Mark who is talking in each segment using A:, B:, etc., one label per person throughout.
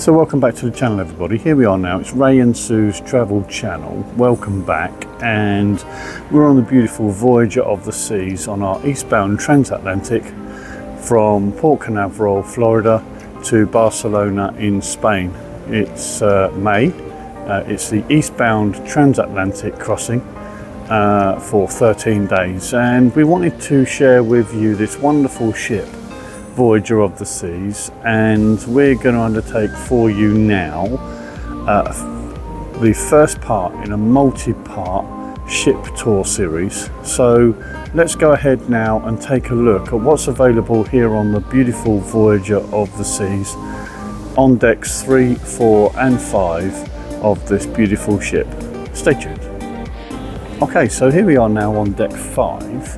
A: So welcome back to the channel, everybody. Here we are now. It's Ray and Sue's travel channel. Welcome back, and we're on the beautiful Voyager of the Seas on our eastbound transatlantic from Port Canaveral, Florida to Barcelona in Spain. It's May. It's the eastbound transatlantic crossing for 13 days, and we wanted to share with you this wonderful ship, Voyager of the Seas, and we're going to undertake for you now the first part in a multi-part ship tour series. So let's go ahead now and take a look at what's available here on the beautiful Voyager of the Seas on decks 3, 4 and 5 of this beautiful ship. Stay tuned. Okay, so here we are now on deck 5.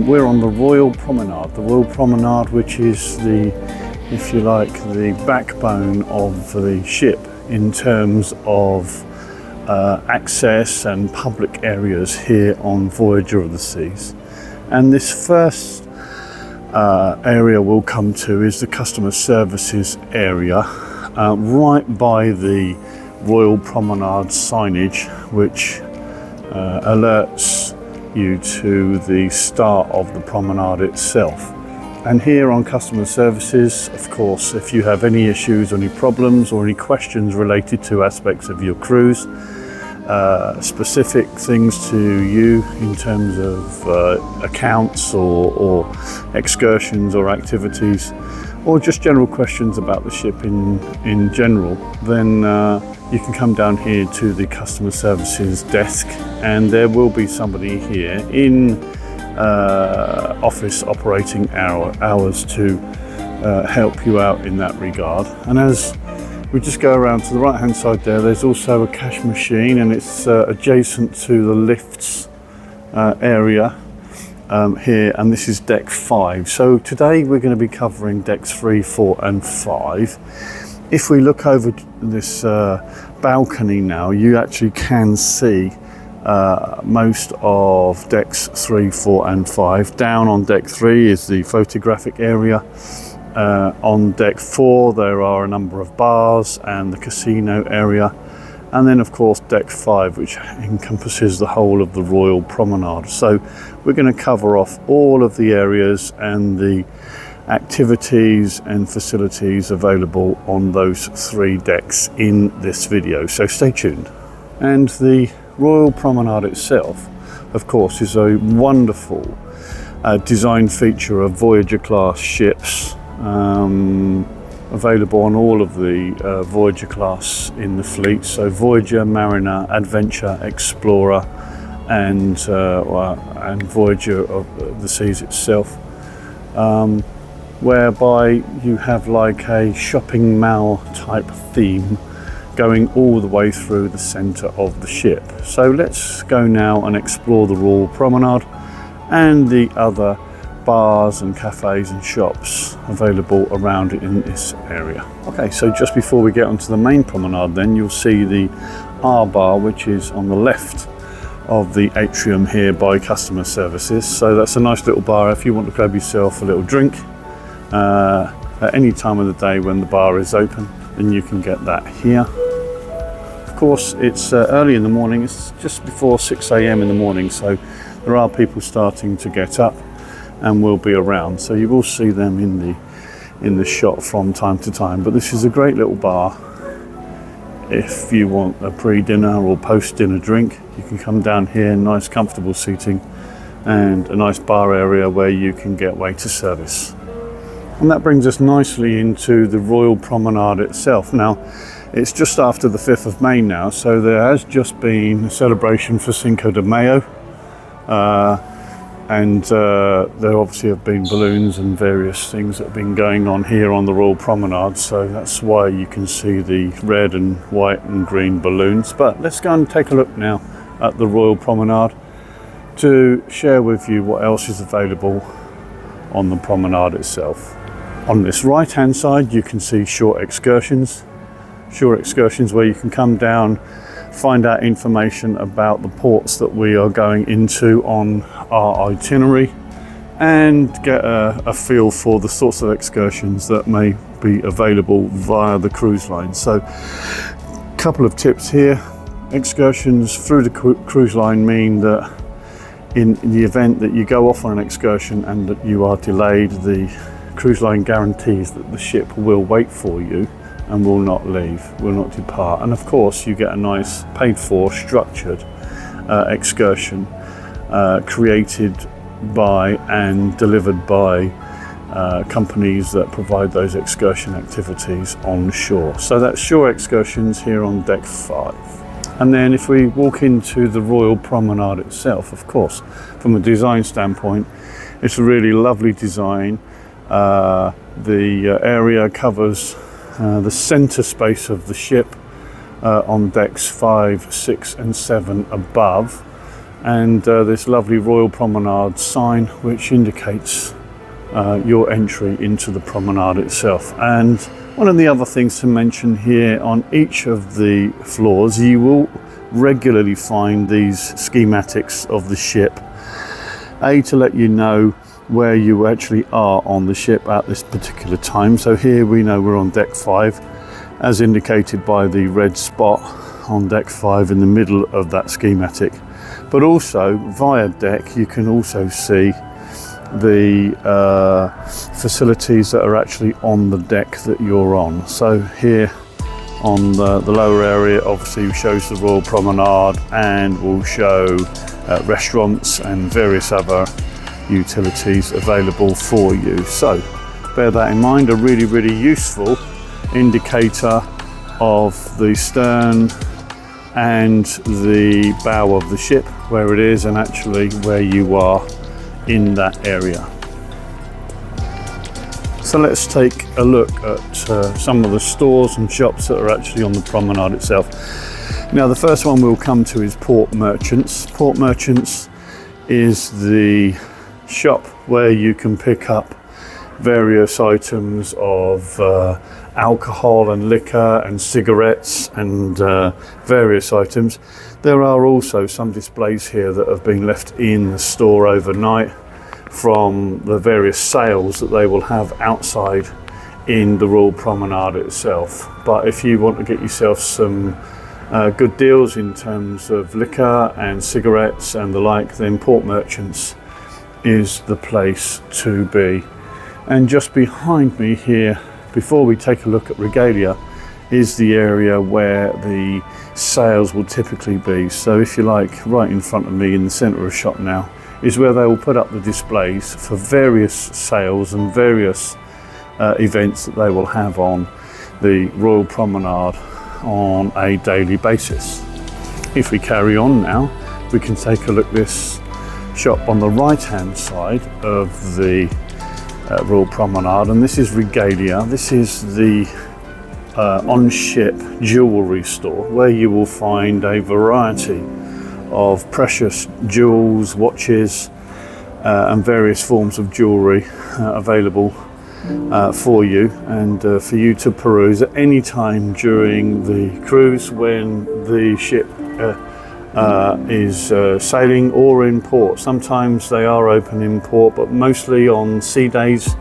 A: We're on the Royal Promenade. The Royal Promenade, which is the, if you like, the backbone of the ship in terms of access and public areas here on Voyager of the Seas. And this first area we'll come to is the customer services area, right by the Royal Promenade signage, which alerts you to the start of the promenade itself. And here on customer services, of course, if you have any issues, any problems or any questions related to aspects of your cruise, specific things to you in terms of accounts or excursions or activities, or just general questions about the ship in general, then you can come down here to the customer services desk, and there will be somebody here in office operating hours to help you out in that regard. And as we just go around to the right hand side there's also a cash machine, and it's adjacent to the lifts area here, and this is deck 5. So today we're going to be covering decks 3, 4 and 5. If we look over this balcony now, you actually can see most of decks 3, 4 and 5. Down on deck 3 is the photographic area. On deck 4 there are a number of bars and the casino area. And then of course deck 5, which encompasses the whole of the Royal Promenade. So we're going to cover off all of the areas and the activities and facilities available on those 3 decks in this video, so stay tuned. And the Royal Promenade itself, of course, is a wonderful design feature of Voyager class ships, available on all of the Voyager class in the fleet, so Voyager, Mariner, Adventure, Explorer and Voyager of the Seas itself, whereby you have like a shopping mall type theme going all the way through the center of the ship. So let's go now and explore the Royal Promenade and the other bars and cafes and shops available around it in this area. Okay, so just before we get onto the main promenade, then you'll see the R bar, which is on the left of the atrium here by customer services. So that's a nice little bar if you want to grab yourself a little drink at any time of the day when the bar is open, then you can get that here. Of course, it's early in the morning. It's just before 6 a.m. in the morning, so there are people starting to get up and will be around, so you will see them in the shot from time to time. But this is a great little bar if you want a pre-dinner or post-dinner drink. You can come down here, nice comfortable seating and a nice bar area where you can get waiter service. And that brings us nicely into the Royal Promenade itself. Now, it's just after the 5th of May now, so there has just been a celebration for Cinco de Mayo. And there obviously have been balloons and various things that have been going on here on the Royal Promenade, so that's why you can see the red and white and green balloons. But let's go and take a look now at the Royal Promenade to share with you what else is available on the promenade itself. On this right hand side you can see short excursions where you can come down, find out information about the ports that we are going into on our itinerary, and get a feel for the sorts of excursions that may be available via the cruise line. So a couple of tips here. Excursions through the cruise line mean that in the event that you go off on an excursion and that you are delayed, the cruise line guarantees that the ship will wait for you and will not leave, will not depart. And of course you get a nice paid for structured excursion created by and delivered by companies that provide those excursion activities on shore. So that's shore excursions here on deck 5. And then if we walk into the Royal Promenade itself, of course, from a design standpoint, it's a really lovely design. The area covers the center space of the ship on decks 5, 6 and 7 above. And this lovely Royal Promenade sign which indicates your entry into the promenade itself. And one of the other things to mention here, on each of the floors you will regularly find these schematics of the ship, to let you know where you actually are on the ship at this particular time. So here we know we're on deck 5, as indicated by the red spot on deck 5 in the middle of that schematic. But also via deck you can also see the facilities that are actually on the deck that you're on. So here on the lower area obviously shows the Royal Promenade and will show restaurants and various other utilities available for you. So bear that in mind, a really useful indicator of the stern and the bow of the ship, where it is and actually where you are in that area. So let's take a look at some of the stores and shops that are actually on the promenade itself. Now the first one we'll come to is Port Merchants. Port Merchants is the shop where you can pick up various items of alcohol and liquor and cigarettes and various items. There are also some displays here that have been left in the store overnight from the various sales that they will have outside in the Royal Promenade itself. But if you want to get yourself some good deals in terms of liquor and cigarettes and the like, then Port Merchants is the place to be. And just behind me here, before we take a look at regalia, is the area where the sales will typically be. So if you like, right in front of me in the center of the shop now is where they will put up the displays for various sales and various events that they will have on the Royal Promenade on a daily basis. If we carry on now, we can take a look at this shop on the right hand side of the Royal Promenade, and this is regalia. This is the on-ship jewellery store where you will find a variety of precious jewels, watches and various forms of jewellery available for you and for you to peruse at any time during the cruise when the ship is sailing or in port. Sometimes they are open in port, but mostly on sea days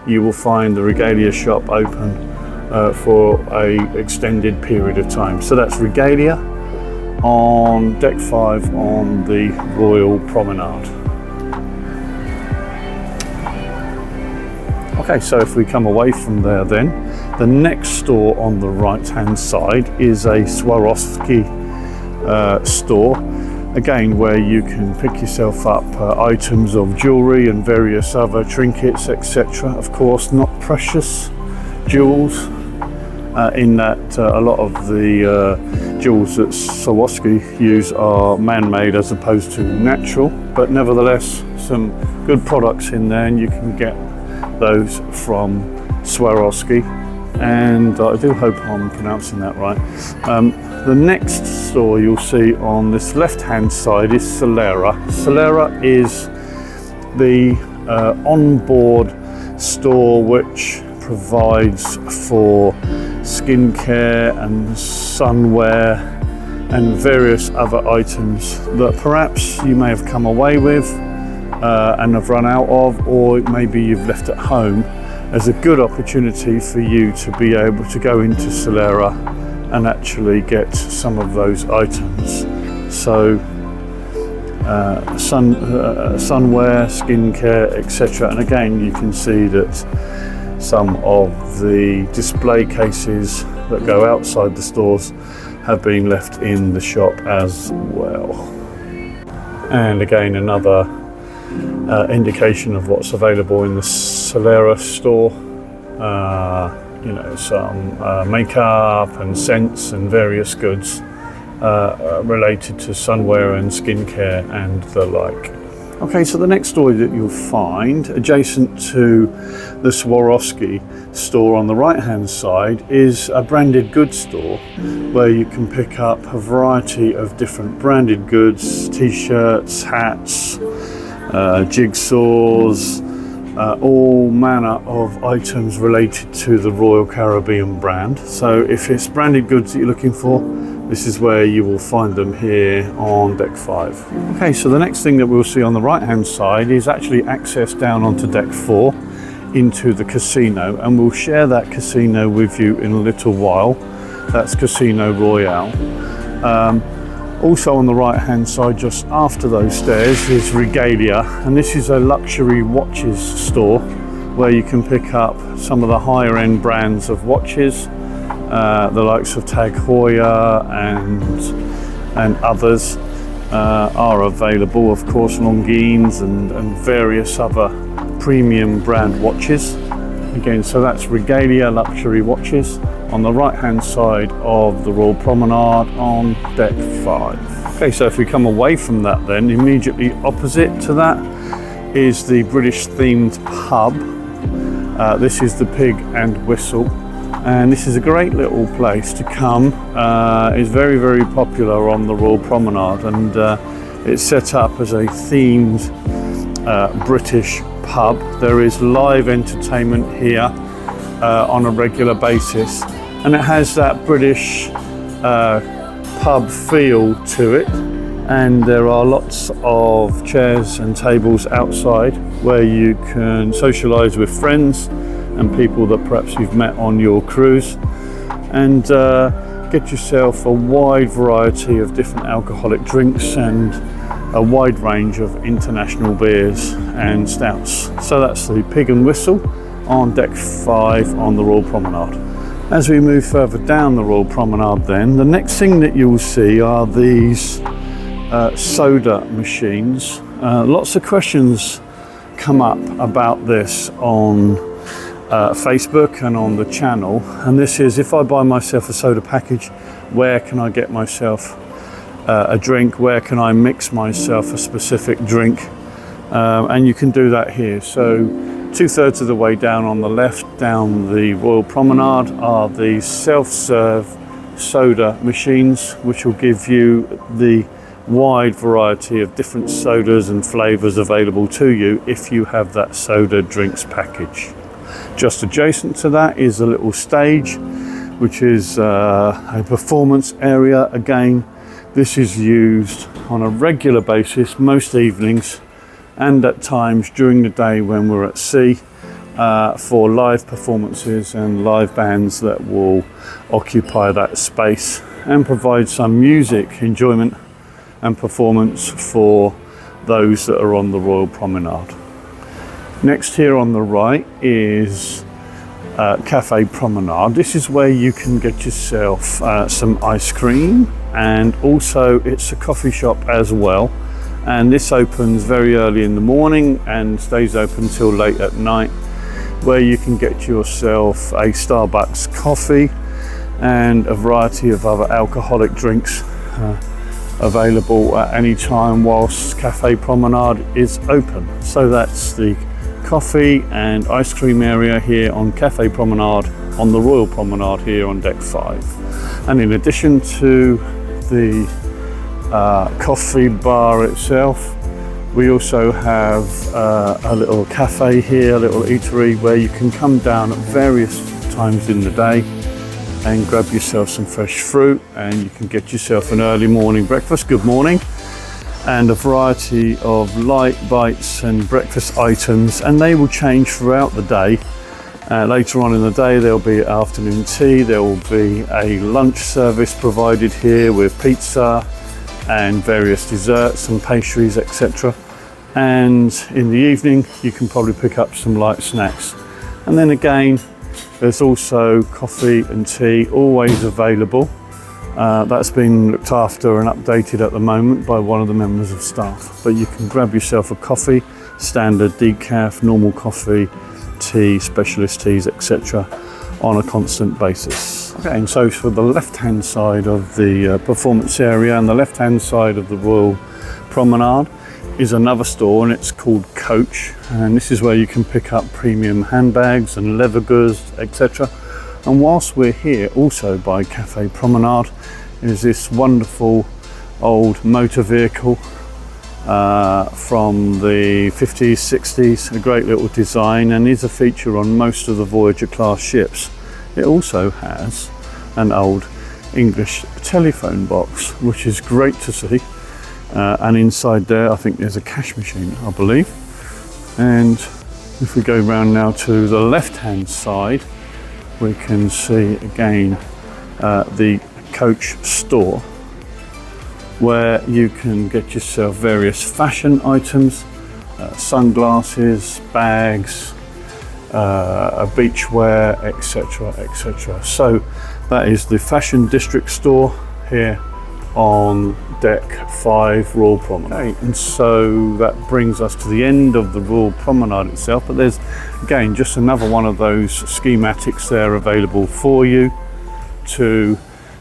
A: you will find the regalia shop open for a extended period of time. So that's regalia on deck 5 on the Royal Promenade. Okay, so if we come away from there then, the next store on the right hand side is a Swarovski store, again where you can pick yourself up items of jewellery and various other trinkets, etc. Of course not precious jewels, in that a lot of the jewels that Swarovski use are man-made as opposed to natural, but nevertheless some good products in there, and you can get those from Swarovski, and I do hope I'm pronouncing that right. The next store you'll see on this left hand side is Solera. Solera is the on-board store which provides for skincare and sunwear and various other items that perhaps you may have come away with and have run out of, or maybe you've left at home as a good opportunity for you to be able to go into Solera and actually get some of those items. So sunwear, skincare, etc. And again, you can see that some of the display cases that go outside the stores have been left in the shop as well. And again, another indication of what's available in the Solera store. You know, some makeup and scents and various goods related to sunwear and skincare and the like. Okay, so the next store that you'll find adjacent to the Swarovski store on the right hand side is a branded goods store where you can pick up a variety of different branded goods, t-shirts, hats, jigsaws, all manner of items related to the Royal Caribbean brand. So if it's branded goods that you're looking for, this is where you will find them here on deck 5. Okay, so the next thing that we'll see on the right hand side is actually access down onto deck 4 into the casino, and we'll share that casino with you in a little while. That's Casino Royale. Also on the right hand side, just after those stairs, is Regalia, and this is a luxury watches store where you can pick up some of the higher end brands of watches, the likes of Tag Heuer and others are available, of course Longines and various other premium brand watches. Again, so that's Regalia luxury watches on the right hand side of the Royal Promenade on deck 5. Okay, so if we come away from that, then immediately opposite to that is the British themed pub. This is the Pig and Whistle, and this is a great little place to come. It's very, very popular on the Royal Promenade, and it's set up as a themed British pub. There is live entertainment here on a regular basis, and it has that British pub feel to it, and there are lots of chairs and tables outside where you can socialise with friends and people that perhaps you've met on your cruise, and get yourself a wide variety of different alcoholic drinks and a wide range of international beers and stouts. So that's the Pig and Whistle on deck 5 on the Royal Promenade. As we move further down the Royal Promenade, then the next thing that you will see are these soda machines. Lots of questions come up about this on Facebook and on the channel, and this is, if I buy myself a soda package, where can I get myself a drink? Where can I mix myself a specific drink? And you can do that here. So 2/3 of the way down on the left, down the Royal Promenade, are the self-serve soda machines, which will give you the wide variety of different sodas and flavours available to you if you have that soda drinks package. Just adjacent to that is a little stage, which is a performance area. Again, this is used on a regular basis most evenings and at times during the day when we're at sea, for live performances and live bands that will occupy that space and provide some music enjoyment and performance for those that are on the Royal Promenade. Next here on the right is Cafe Promenade. This is where you can get yourself some ice cream, and also it's a coffee shop as well, and this opens very early in the morning and stays open till late at night, where you can get yourself a Starbucks coffee and a variety of other alcoholic drinks available at any time whilst Cafe Promenade is open. So that's the coffee and ice cream area here on Cafe Promenade on the Royal Promenade here on deck 5. And in addition to the coffee bar itself, we also have a little cafe here, a little eatery where you can come down at various times in the day and grab yourself some fresh fruit, and you can get yourself an early morning breakfast, good morning, and a variety of light bites and breakfast items, and they will change throughout the day Later on in the day there'll be afternoon tea, there will be a lunch service provided here with pizza and various desserts and pastries, etc. And in the evening you can probably pick up some light snacks. And then again, there's also coffee and tea always available. That's been looked after and updated at the moment by one of the members of staff. But you can grab yourself a coffee, standard, decaf, normal coffee, tea, specialist teas, etc. on a constant basis. Okay, and so for the left-hand side of the performance area and the left-hand side of the Royal Promenade is another store, and it's called Coach, and this is where you can pick up premium handbags and leather goods, etc. And whilst we're here, also by Cafe Promenade, is this wonderful old motor vehicle from the 50s, 60s, a great little design, and is a feature on most of the Voyager class ships. It also has an old English telephone box, which is great to see. And inside there, I think there's a cash machine, I believe. And if we go round now to the left-hand side, we can see again the Coach store, where you can get yourself various fashion items, sunglasses, bags, beachwear, etc, etc. So that is the Fashion District store here on deck 5, Royal Promenade. Okay, and so that brings us to the end of the Royal Promenade itself, but there's again just another one of those schematics there available for you to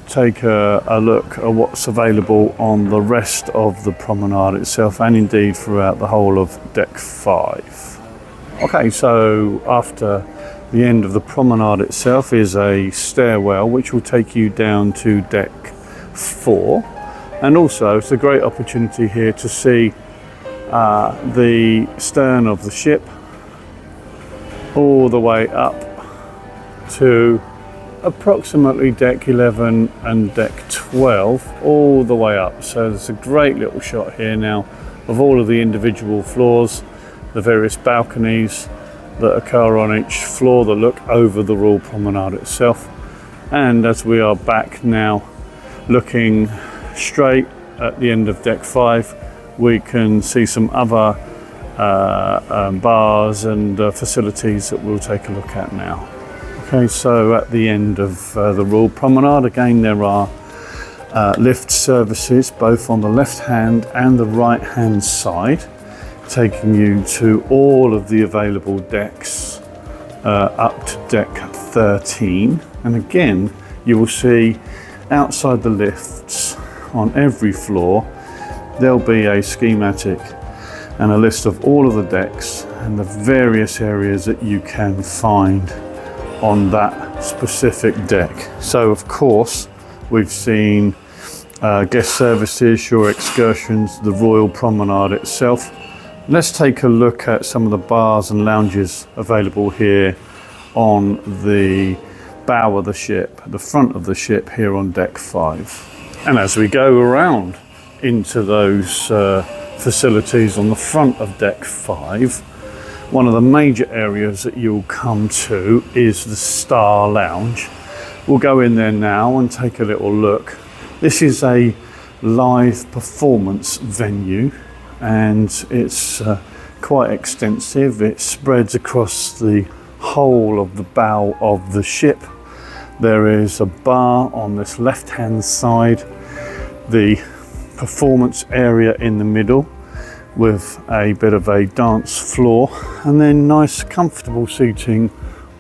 A: take a look at what's available on the rest of the promenade itself, and indeed throughout the whole of deck 5. Okay, so after the end of the promenade itself is a stairwell which will take you down to deck 4, and also it's a great opportunity here to see the stern of the ship all the way up to approximately deck 11 and deck 12, all the way up. So there's a great little shot here now of all of the individual floors, the various balconies that occur on each floor that look over the Royal Promenade itself. And as we are back now looking straight at the end of deck 5, we can see some other bars and facilities that we'll take a look at now. Okay, so at the end of the Royal Promenade, again there are lift services both on the left hand and the right hand side, taking you to all of the available decks up to deck 13. And again, you will see outside the lifts on every floor there'll be a schematic and a list of all of the decks and the various areas that you can find on that specific deck. So of course we've seen guest services, shore excursions, the Royal Promenade itself. Let's take a look at some of the bars and lounges available here on the bow of the ship, the front of the ship here on deck 5. And as we go around into those facilities on the front of deck 5, one of the major areas that you'll come to is the Star Lounge. We'll go in there now and take a little look. This is a live performance venue, and it's quite extensive. It spreads across the whole of the bow of the ship. There is a bar on this left-hand side, the performance area in the middle, with a bit of a dance floor, and then nice comfortable seating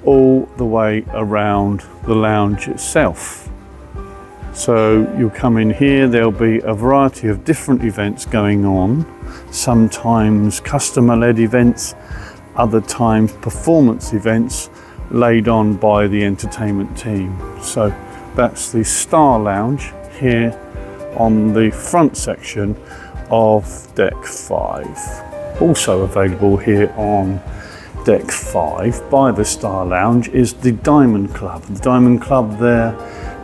A: all the way around the lounge itself. So you'll come in here, there'll be a variety of different events going on, sometimes customer-led events, other times performance events laid on by the entertainment team. So that's the Star Lounge here on the front section of deck 5. Also available here on deck 5 by the Star Lounge is the Diamond Club. The Diamond Club there,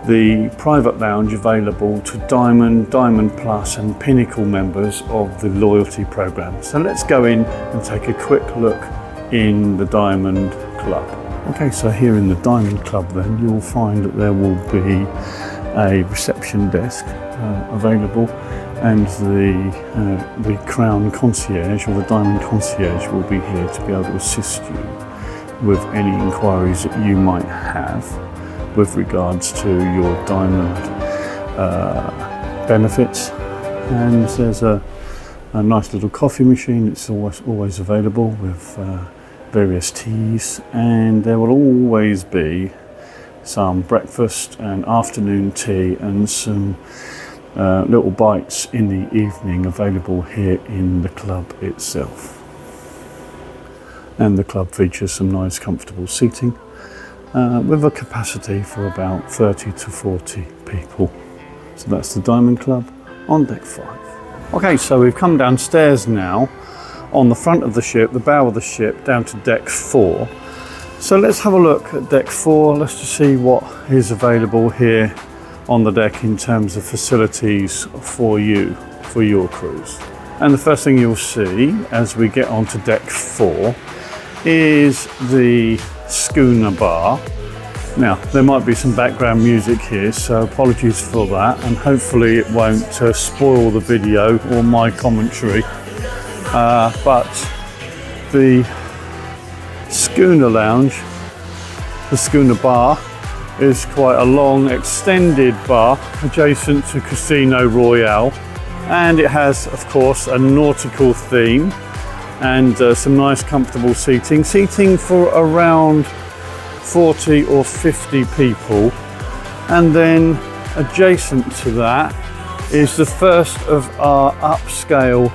A: the private lounge available to Diamond, Diamond Plus and Pinnacle members of the loyalty program. So let's go in and take a quick look in the Diamond Club. Okay, so here in the Diamond Club then, you'll find that there will be a reception desk available, and the Crown Concierge or the Diamond Concierge will be here to be able to assist you with any inquiries that you might have with regards to your Diamond benefits. And there's a nice little coffee machine that's always available with various teas, and there will always be some breakfast and afternoon tea and some little bites in the evening available here in the club itself. And the club features some nice comfortable seating with a capacity for about 30 to 40 people. So that's the Diamond Club on deck 5. Okay, so we've come downstairs now on the front of the ship, the bow of the ship, down to deck 4. So let's have a look at deck 4. Let's just see what is available here on the deck in terms of facilities for you, for your cruise. And the first thing you'll see as we get onto deck 4 is the schooner bar. Now, there might be some background music here, so apologies for that, and hopefully it won't spoil the video or my commentary. But the schooner lounge, the schooner bar, is quite a long, extended bar adjacent to Casino Royale, and it has, of course, a nautical theme and some nice, comfortable seating for around 40 or 50 people. And then adjacent to that is the first of our upscale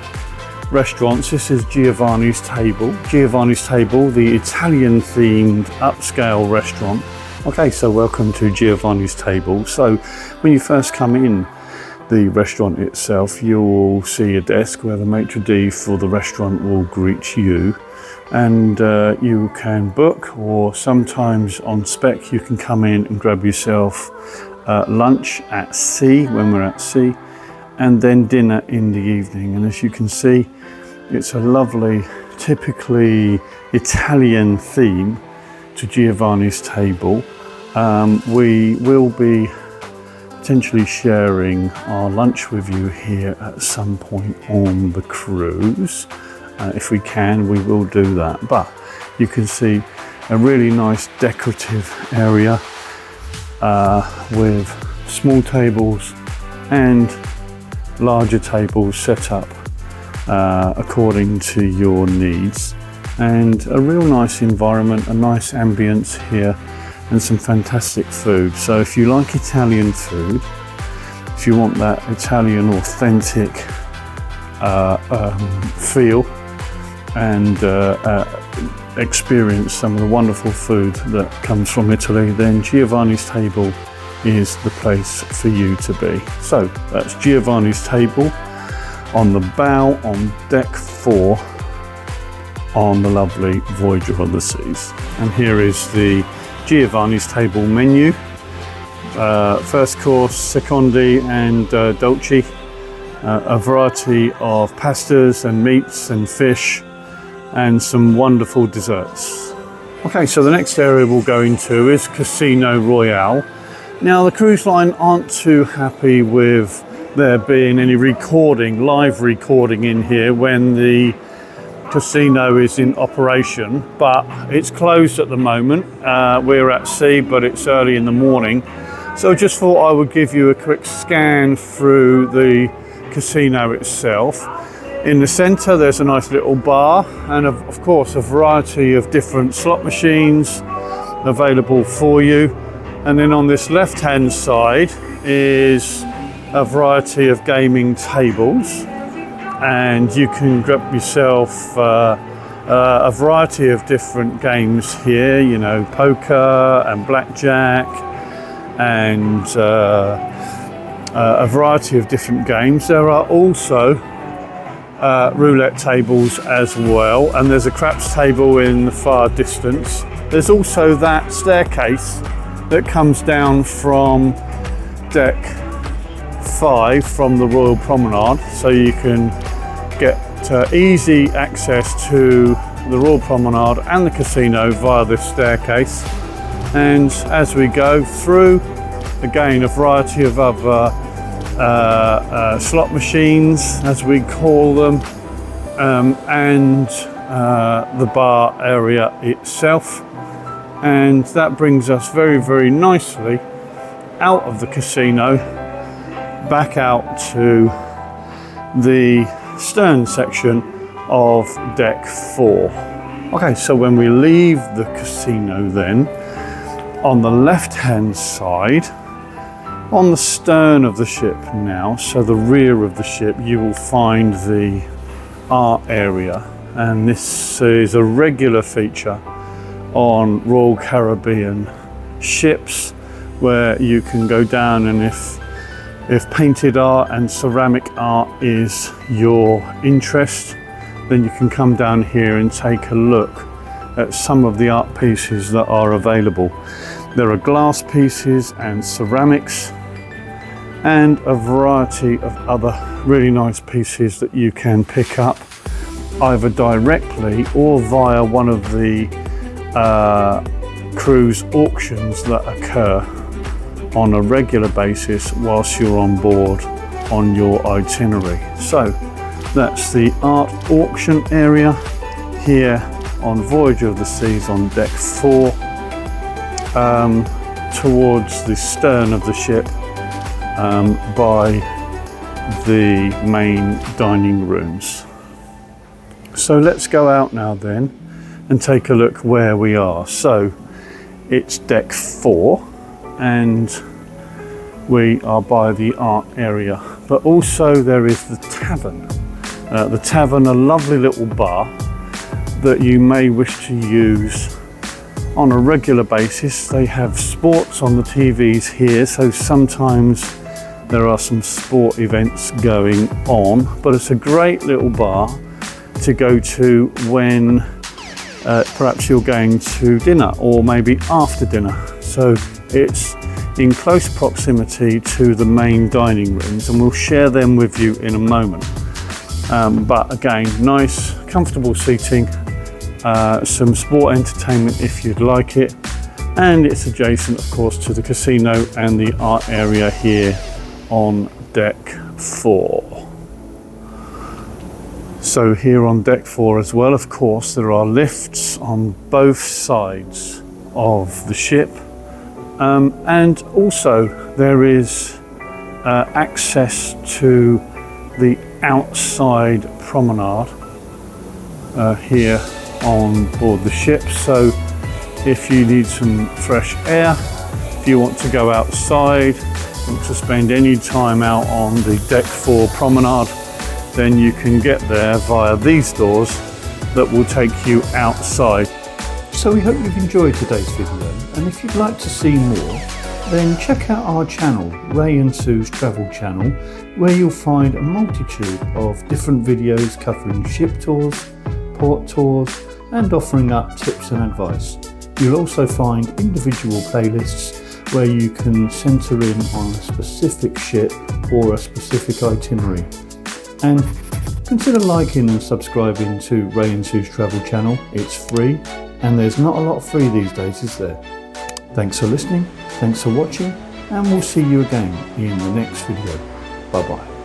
A: restaurants. This is Giovanni's Table. Giovanni's Table, the Italian themed upscale restaurant. Okay, so welcome to Giovanni's Table. So when you first come in the restaurant itself, you'll see a desk where the maitre d' for the restaurant will greet you, and you can book, or sometimes on spec you can come in and grab yourself lunch at sea when we're at sea, and then dinner in the evening. And as you can see, it's a lovely, typically Italian theme to Giovanni's Table. We will be potentially sharing our lunch with you here at some point on the cruise. If we can, we will do that. But you can see a really nice decorative area with small tables and larger tables set up according to your needs, and a real nice environment, a nice ambience here, and some fantastic food. So if you like Italian food, if you want that Italian authentic feel and experience some of the wonderful food that comes from Italy, then Giovanni's Table is the place for you to be. So that's Giovanni's Table on the bow on deck 4 on the lovely Voyager of the Seas. And here is the Giovanni's Table menu. First course, secondi and dolce. A variety of pastas and meats and fish, and some wonderful desserts. Okay, so the next area we'll go into is Casino Royale. Now, the cruise line aren't too happy with there being any live recording in here when the casino is in operation, but it's closed at the moment. We're at sea, but it's early in the morning. So I just thought I would give you a quick scan through the casino itself. In the centre there's a nice little bar, and of course a variety of different slot machines available for you. And then on this left hand side is a variety of gaming tables, and you can grab yourself a variety of different games here, you know, poker and blackjack, and a variety of different games. There are also roulette tables as well, and there's a craps table in the far distance. There's also that staircase that comes down from deck 5 from the Royal Promenade, so you can get easy access to the Royal Promenade and the casino via this staircase, and as we go through, again, a variety of other slot machines, as we call them, and the bar area itself. And that brings us very, very nicely out of the casino, back out to the stern section of deck 4. Okay, so when we leave the casino then, on the left hand side, on the stern of the ship now, so the rear of the ship, you will find the art area, and this is a regular feature on Royal Caribbean ships, where you can go down, and if painted art and ceramic art is your interest, then you can come down here and take a look at some of the art pieces that are available. There are glass pieces and ceramics and a variety of other really nice pieces that you can pick up either directly or via one of the cruise auctions that occur on a regular basis whilst you're on board on your itinerary. So that's the art auction area here on Voyager of the Seas on deck 4, towards the stern of the ship, by the main dining rooms. So let's go out now then and take a look where we are. So it's deck 4 and we are by the art area, but also there is the tavern. The tavern, a lovely little bar that you may wish to use on a regular basis. They have sports on the TVs here, so sometimes there are some sport events going on, but it's a great little bar to go to when perhaps you're going to dinner or maybe after dinner. So it's in close proximity to the main dining rooms, and we'll share them with you in a moment. But again, nice comfortable seating, some sport entertainment if you'd like it, and it's adjacent of course to the casino and the art area here on deck 4. So here on deck 4 as well, of course, there are lifts on both sides of the ship, and also there is access to the outside promenade here on board the ship. So if you need some fresh air, if you want to go outside, want to spend any time out on the deck 4 promenade, then you can get there via these doors that will take you outside. So we hope you've enjoyed today's video, and if you'd like to see more, then check out our channel, Ray and Sue's Travel Channel, where you'll find a multitude of different videos covering ship tours, port tours, and offering up tips and advice. You'll also find individual playlists where you can centre in on a specific ship or a specific itinerary. And consider liking and subscribing to Ray and Sue's Travel Channel. It's free, and there's not a lot free these days, is there? Thanks for listening, thanks for watching, and we'll see you again in the next video. Bye bye.